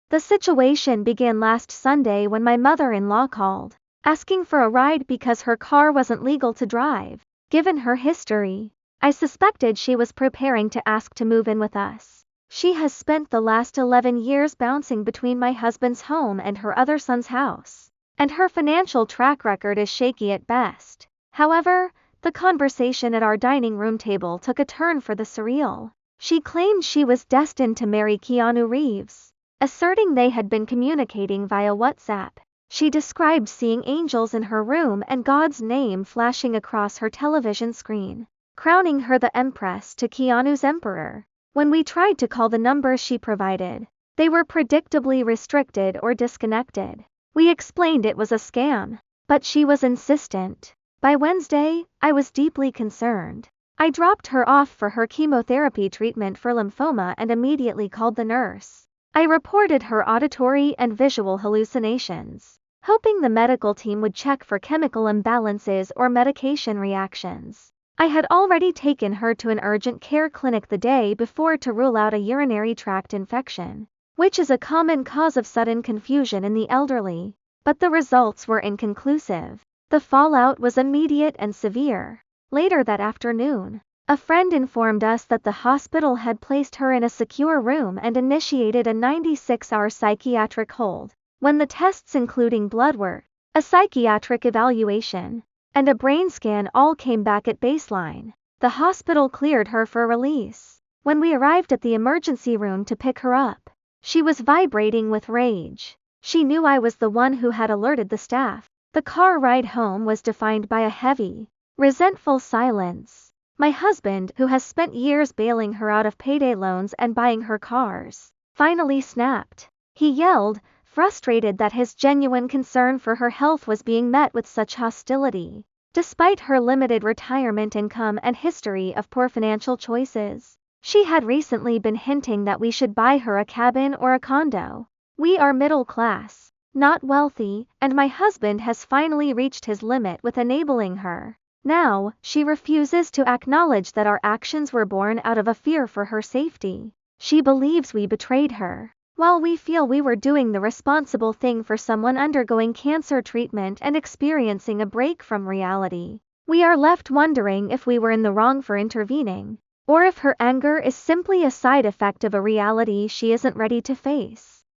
The situation began last Sunday when my mother-in-law called, asking for a ride because her car wasn't legal to drive. Given her history, I suspected she was preparing to ask to move in with us. She has spent the last 11 years bouncing between my husband's home and her other son's house, and her financial track record is shaky at best. However, the conversation at our dining room table took a turn for the surreal. She claimed she was destined to marry Keanu Reeves, asserting they had been communicating via WhatsApp. She described seeing angels in her room and God's name flashing across her television screen, crowning her the Empress to Keanu's Emperor. When we tried to call the numbers she provided, they were predictably restricted or disconnected. We explained it was a scam, but she was insistent. By Wednesday, I was deeply concerned. I dropped her off for her chemotherapy treatment for lymphoma and immediately called the nurse. I reported her auditory and visual hallucinations, hoping the medical team would check for chemical imbalances or medication reactions. I had already taken her to an urgent care clinic the day before to rule out a urinary tract infection, which is a common cause of sudden confusion in the elderly, but the results were inconclusive. The fallout was immediate and severe. Later that afternoon, a friend informed us that the hospital had placed her in a secure room and initiated a 96-hour psychiatric hold. When the tests including blood work, a psychiatric evaluation, and a brain scan all came back at baseline, the hospital cleared her for release. When we arrived at the emergency room to pick her up, she was vibrating with rage. She knew I was the one who had alerted the staff. The car ride home was defined by a heavy, resentful silence. My husband, who has spent years bailing her out of payday loans and buying her cars, finally snapped. He yelled, frustrated that his genuine concern for her health was being met with such hostility. Despite her limited retirement income and history of poor financial choices, she had recently been hinting that we should buy her a cabin or a condo. We are middle class, not wealthy, and my husband has finally reached his limit with enabling her. Now, she refuses to acknowledge that our actions were born out of a fear for her safety. She believes we betrayed her, while we feel we were doing the responsible thing for someone undergoing cancer treatment and experiencing a break from reality. We are left wondering if we were in the wrong for intervening, or if her anger is simply a side effect of a reality she isn't ready to face.